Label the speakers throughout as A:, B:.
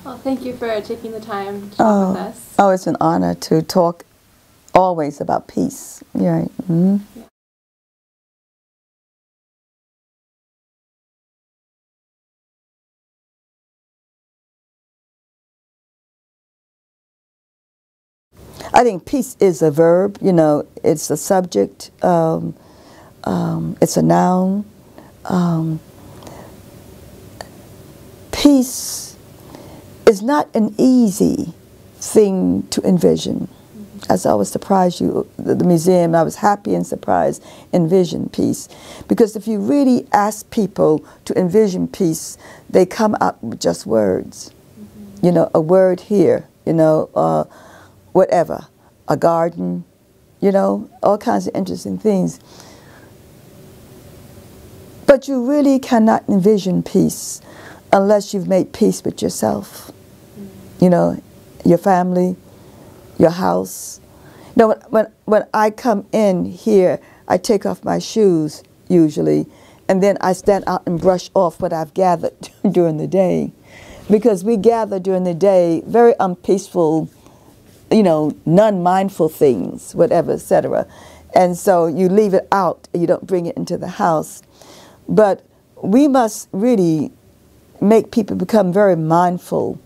A: Well, thank you for taking the time to talk with us.
B: Oh, it's an honor to talk always about peace. You're right. Mm-hmm.
A: Yeah.
B: I think peace is a verb. You know, it's a subject. It's a noun. Peace is not an easy thing to envision. As I was surprised the museum, I was happy and surprised, envision peace. Because if you really ask people to envision peace, they come up with just words. You know, a word here, you know, whatever, a garden, you know, all kinds of interesting things. But you really cannot envision peace unless you've made peace with yourself, you know, your family, your house. You know, when I come in here, I take off my shoes usually, and then I stand out and brush off what I've gathered during the day. Because we gather during the day very unpeaceful, you know, non-mindful things, whatever, etc. And so you leave it out, you don't bring it into the house. But we must really make people become very mindful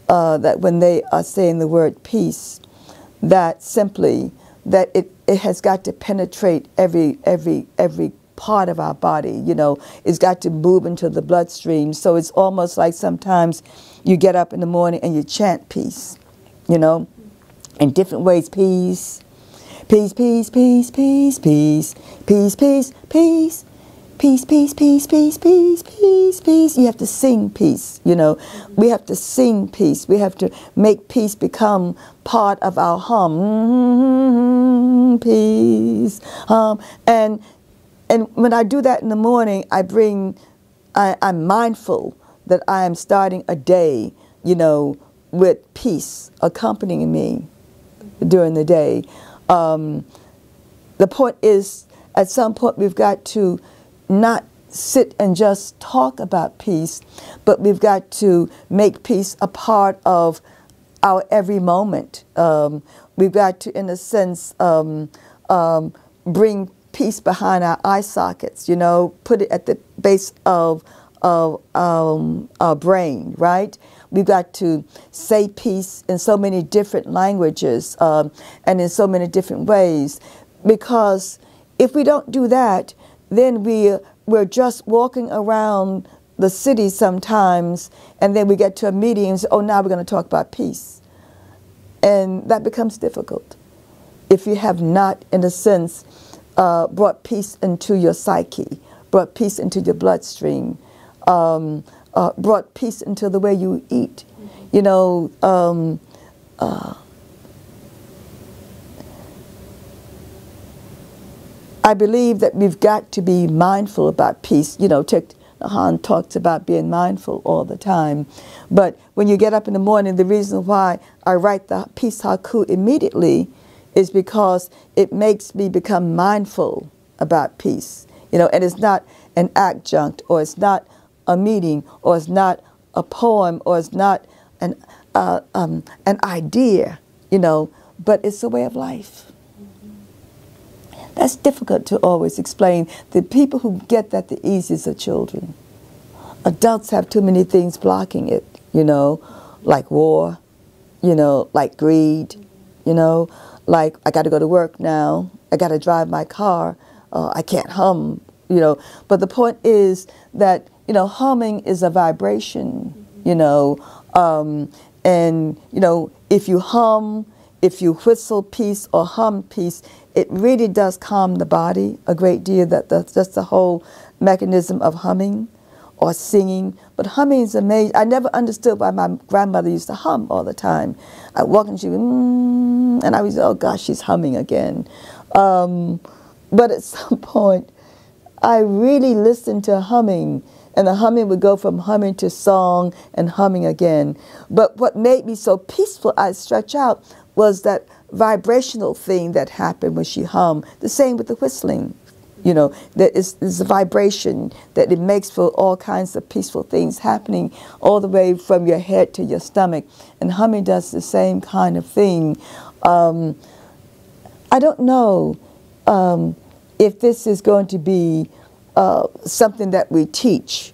B: that when they are saying the word peace, that simply that it has got to penetrate every part of our body. You know, it's got to move into the bloodstream. So it's almost like sometimes you get up in the morning and you chant peace, you know, in different ways. Peace, peace, peace, peace, peace, peace, peace, peace, peace. Peace, peace, peace, peace, peace, peace, peace. You have to sing peace, you know. We have to sing peace. We have to make peace become part of our hum. Peace. And when I do that in the morning, I'm mindful that I am starting a day, you know, with peace accompanying me during the day. The point is, at some point we've got to not sit and just talk about peace, but we've got to make peace a part of our every moment. We've got to, in a sense, bring peace behind our eye sockets, you know, put it at the base of our brain, right? We've got to say peace in so many different languages and in so many different ways, because if we don't do that, then we're just walking around the city sometimes, and then we get to a meeting and say, oh, now we're going to talk about peace. And that becomes difficult if you have not, in a sense, brought peace into your psyche, brought peace into your bloodstream, brought peace into the way you eat. You know, I believe that we've got to be mindful about peace. You know, Thich Nhat Hanh talks about being mindful all the time. But when you get up in the morning, the reason why I write the peace haiku immediately is because it makes me become mindful about peace. You know, and it's not an adjunct, or it's not a meeting, or it's not a poem, or it's not an idea, you know, but it's a way of life. That's difficult to always explain. The people who get that the easiest are children. Adults have too many things blocking it, you know, like war, you know, like greed, you know, like I got to go to work now, I got to drive my car, I can't hum, you know. But the point is that, you know, humming is a vibration, you know, and, you know, if you hum, if you whistle peace or hum peace, it really does calm the body a great deal. That's the whole mechanism of humming or singing. But humming is amazing. I never understood why my grandmother used to hum all the time. I walk and she would, and I was, oh gosh, she's humming again. But at some point, I really listened to humming, and the humming would go from humming to song and humming again. But what made me so peaceful, I stretch out, was that vibrational thing that happened when she hummed. The same with the whistling. You know, there's a vibration that it makes for all kinds of peaceful things happening all the way from your head to your stomach. And humming does the same kind of thing. I don't know if this is going to be something that we teach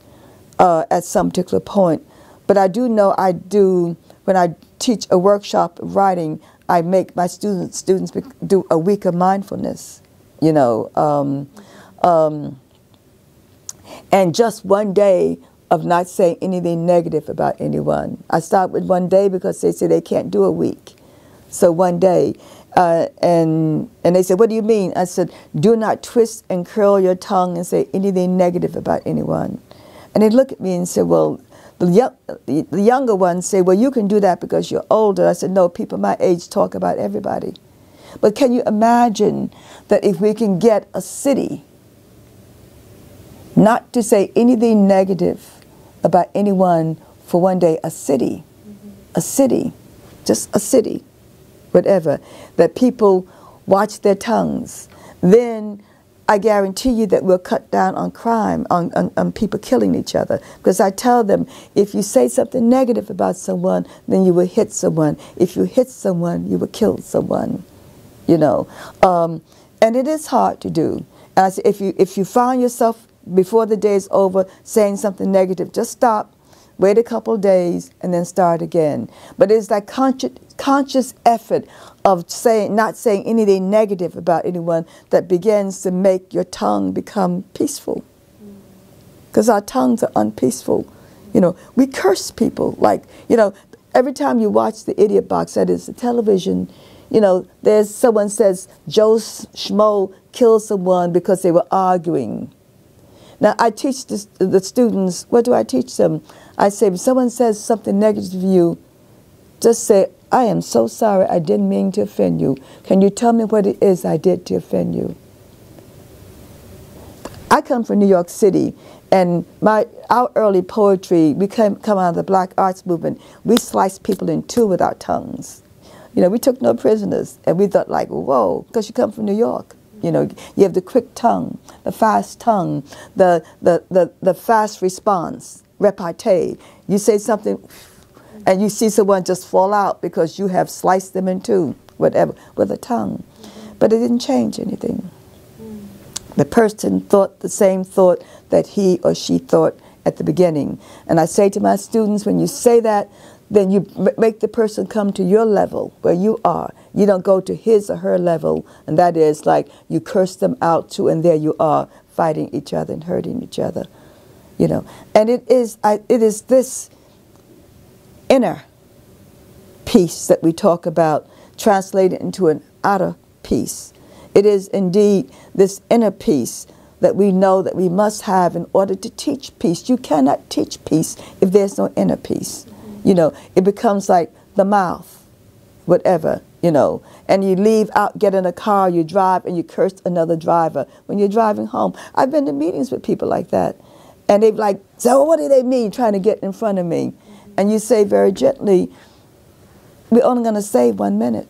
B: at some particular point, but I do know when I teach a workshop of writing, I make my students do a week of mindfulness, you know, and just one day of not saying anything negative about anyone. I start with one day because they say they can't do a week. So one day, and they said, what do you mean? I said, do not twist and curl your tongue and say anything negative about anyone. And they look at me and said, well, the younger ones say, well, you can do that because you're older. I said, no, people my age talk about everybody. But can you imagine that if we can get a city not to say anything negative about anyone for one day, a city, just a city, whatever, that people watch their tongues, then I guarantee you that we'll cut down on crime, on people killing each other. Because I tell them, if you say something negative about someone, then you will hit someone. If you hit someone, you will kill someone. You know, and it is hard to do. And I say, if you find yourself before the day is over saying something negative, just stop, wait a couple of days, and then start again. But it's that conscious effort of not saying anything negative about anyone that begins to make your tongue become peaceful. Because our tongues are unpeaceful. You know, we curse people. Like, you know, every time you watch the Idiot Box, that is the television, you know, there's someone says Joe Schmo killed someone because they were arguing. Now, I teach the students, what do I teach them? I say, if someone says something negative to you, just say, I am so sorry, I didn't mean to offend you. Can you tell me what it is I did to offend you? I come from New York City, and our early poetry, we come out of the Black Arts Movement. We sliced people in two with our tongues. You know, we took no prisoners, and we thought like, whoa, because you come from New York. You know, you have the quick tongue, the fast tongue, the fast response, repartee. You say something, and you see someone just fall out because you have sliced them in two, whatever, with a tongue. But it didn't change anything. The person thought the same thought that he or she thought at the beginning. And I say to my students, when you say that, then you make the person come to your level where you are. You don't go to his or her level, and that is like you curse them out too, and there you are fighting each other and hurting each other, you know. And it is this inner peace that we talk about, translated into an outer peace. It is indeed this inner peace that we know that we must have in order to teach peace. You cannot teach peace if there's no inner peace. You know, it becomes like the mouth, whatever, you know. And you leave out, get in a car, you drive, and you curse another driver when you're driving home. I've been to meetings with people like that. And they've like, so what do they mean trying to get in front of me? And you say very gently, we're only going to save 1 minute.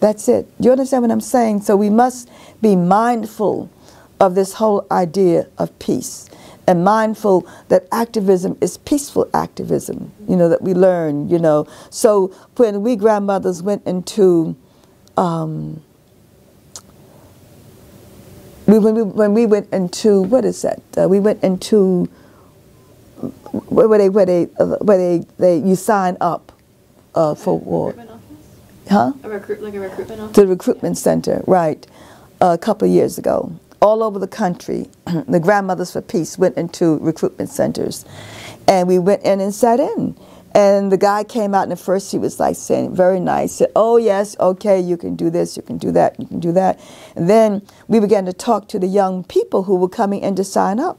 B: That's it. Do you understand what I'm saying? So we must be mindful of this whole idea of peace. And mindful that activism is peaceful activism, you know, that we learn, you know. So when we grandmothers went into, when we went into, what is that? We went into where you sign up for war.
A: Recruitment office?
B: Huh?
A: Like a recruitment office?
B: The recruitment center, right, a couple of years ago. All over the country, the Grandmothers for Peace went into recruitment centers. And we went in and sat in. And the guy came out, and at first he was like saying, very nice, said, oh yes, okay, you can do this, you can do that, you can do that. And then we began to talk to the young people who were coming in to sign up.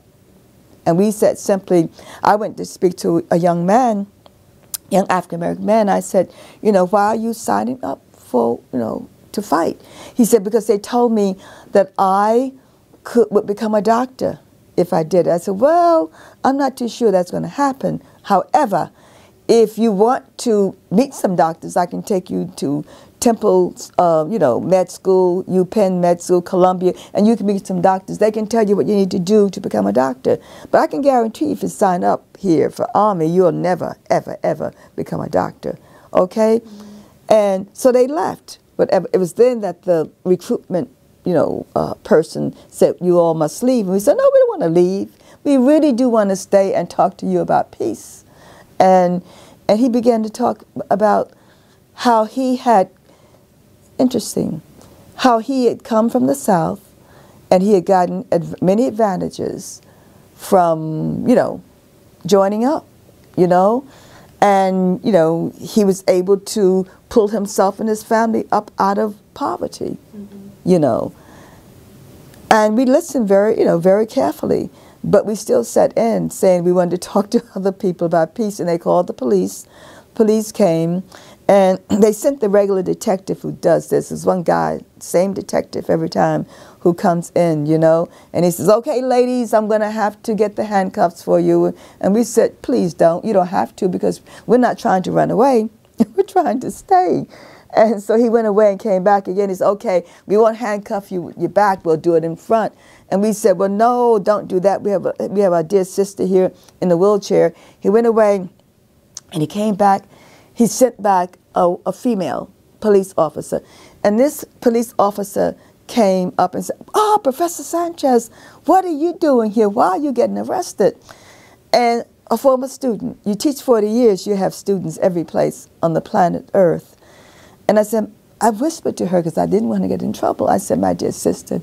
B: And we said simply, I went to speak to a young man, young African-American man. I said, you know, why are you signing up for, you know, to fight? He said, because they told me that I would become a doctor if I did. I said, well, I'm not too sure that's going to happen. However, if you want to meet some doctors, I can take you to Temple, you know, med school, UPenn med school, Columbia, and you can meet some doctors. They can tell you what you need to do to become a doctor. But I can guarantee you, if you sign up here for Army, you'll never, ever, ever become a doctor. Okay? And so they left. But it was then that the recruitment, you know, person said, you all must leave. And we said, no, we don't want to leave. We really do want to stay and talk to you about peace. And he began to talk about how he had, interesting, how he had come from the South and he had gotten many advantages from, you know, joining up, you know. And, you know, he was able to pull himself and his family up out of poverty, you know. And we listened very, you know, very carefully. But we still sat in saying we wanted to talk to other people about peace. And they called the police. Police came. And they sent the regular detective who does this. There's one guy, same detective every time, who comes in, you know. And he says, okay, ladies, I'm going to have to get the handcuffs for you. And we said, please don't. You don't have to, because we're not trying to run away. We're trying to stay. And so he went away and came back again. He said, okay, we won't handcuff you your back. We'll do it in front. And we said, well, no, don't do that. We have our dear sister here in the wheelchair. He went away and he came back. He sent back a female police officer. And this police officer came up and said, oh, Professor Sanchez, what are you doing here? Why are you getting arrested? And a former student, you teach 40 years, you have students every place on the planet Earth. And I said, I whispered to her because I didn't want to get in trouble. I said, my dear sister,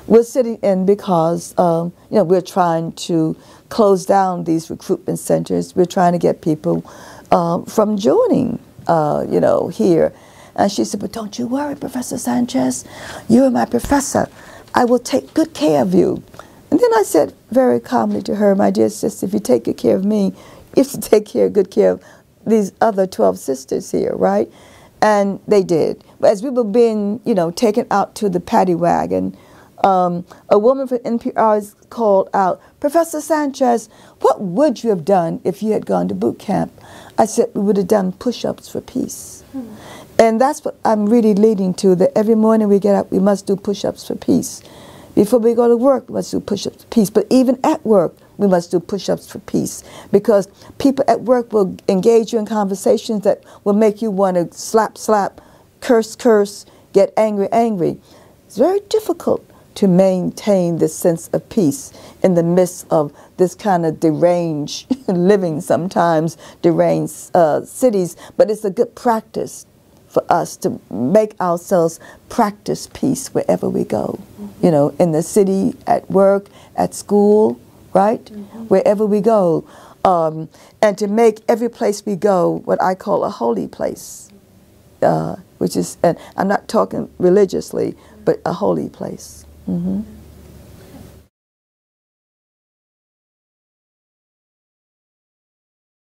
B: we're sitting in because you know, we're trying to close down these recruitment centers. We're trying to get people from joining, you know, here. And she said, but don't you worry, Professor Sanchez. You're my professor. I will take good care of you. And then I said very calmly to her, my dear sister, if you take good care of me, you have to take good care of these other 12 sisters here, right? And they did. But as we were being, you know, taken out to the paddy wagon, a woman from NPR called out, Professor Sanchez, what would you have done if you had gone to boot camp? I said, we would have done push-ups for peace. And that's what I'm really leading to, that every morning we get up, we must do push-ups for peace. Before we go to work, we must do push-ups for peace. But even at work, we must do push-ups for peace. Because people at work will engage you in conversations that will make you want to slap, slap, curse, curse, get angry, angry. It's very difficult to maintain this sense of peace in the midst of this kind of deranged living, sometimes deranged cities. But it's a good practice for us to make ourselves practice peace wherever we go. You know, in the city, at work, at school, right? Wherever we go. And to make every place we go what I call a holy place. Which is, and I'm not talking religiously, but a holy place.